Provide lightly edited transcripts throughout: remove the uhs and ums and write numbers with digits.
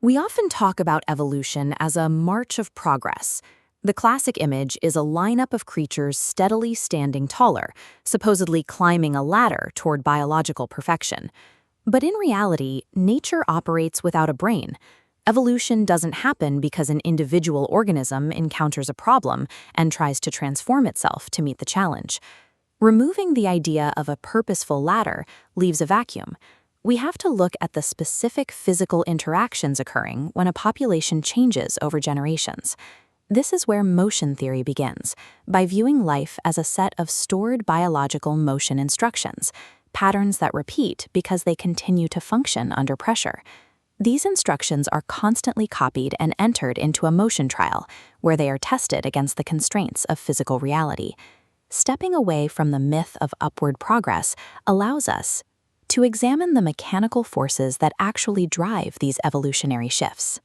We often talk about evolution as a march of progress. The classic image is a lineup of creatures steadily standing taller, supposedly climbing a ladder toward biological perfection. But in reality, nature operates without a brain. Evolution doesn't happen because an individual organism encounters a problem and tries to transform itself to meet the challenge. Removing the idea of a purposeful ladder leaves a vacuum. We have to look at the specific physical interactions occurring when a population changes over generations. This is where motion theory begins, by viewing life as a set of stored biological motion instructions, patterns that repeat because they continue to function under pressure. These instructions are constantly copied and entered into a motion trial, where they are tested against the constraints of physical reality. Stepping away from the myth of upward progress allows us to examine the mechanical forces that actually drive these evolutionary shifts.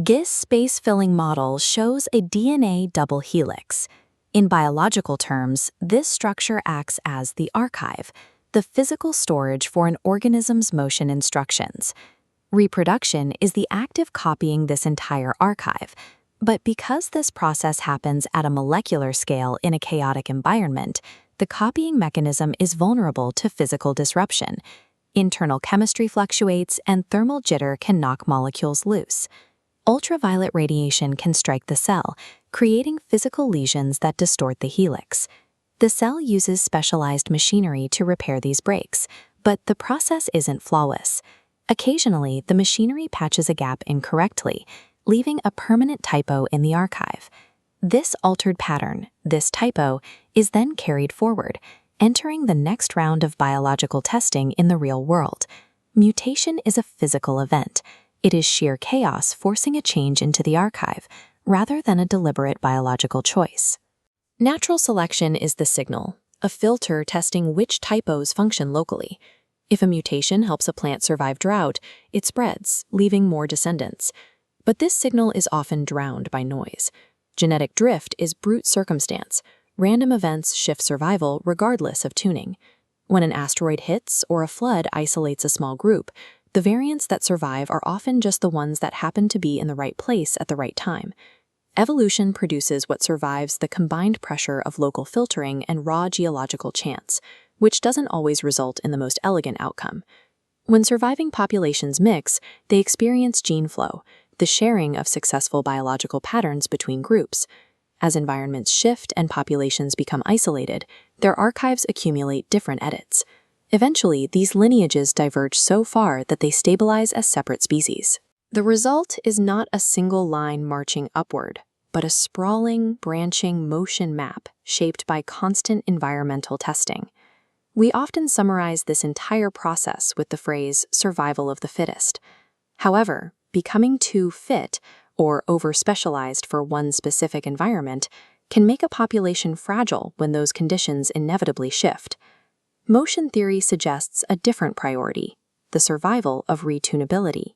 Gis space-filling model shows a DNA double helix. In biological terms, this structure acts as the archive, the physical storage for an organism's motion instructions. Reproduction is the act of copying this entire archive, but because this process happens at a molecular scale in a chaotic environment, the copying mechanism is vulnerable to physical disruption. Internal chemistry fluctuates and thermal jitter can knock molecules loose. Ultraviolet radiation can strike the cell, creating physical lesions that distort the helix. The cell uses specialized machinery to repair these breaks, but the process isn't flawless. Occasionally, the machinery patches a gap incorrectly, leaving a permanent typo in the archive. This altered pattern, this typo, is then carried forward, entering the next round of biological testing in the real world. Mutation is a physical event. It is sheer chaos forcing a change into the archive, rather than a deliberate biological choice. Natural selection is the signal, a filter testing which typos function locally. If a mutation helps a plant survive drought, it spreads, leaving more descendants. But this signal is often drowned by noise. Genetic drift is brute circumstance. Random events shift survival regardless of tuning. When an asteroid hits or a flood isolates a small group, the variants that survive are often just the ones that happen to be in the right place at the right time. Evolution produces what survives the combined pressure of local filtering and raw geological chance, which doesn't always result in the most elegant outcome. When surviving populations mix, they experience gene flow, the sharing of successful biological patterns between groups. As environments shift and populations become isolated, their archives accumulate different edits. Eventually, these lineages diverge so far that they stabilize as separate species. The result is not a single line marching upward, but a sprawling, branching motion map shaped by constant environmental testing. We often summarize this entire process with the phrase survival of the fittest. However, becoming too fit, or over-specialized for one specific environment, can make a population fragile when those conditions inevitably shift. Motion theory suggests a different priority, the survival of retunability.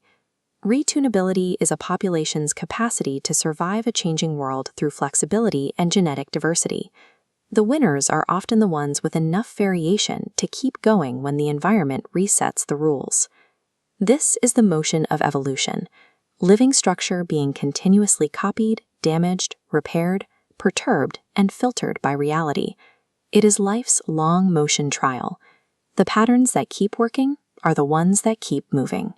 Retunability is a population's capacity to survive a changing world through flexibility and genetic diversity. The winners are often the ones with enough variation to keep going when the environment resets the rules. This is the motion of evolution, living structure being continuously copied, damaged, repaired, perturbed, and filtered by reality. It is life's long motion trial. The patterns that keep working are the ones that keep moving.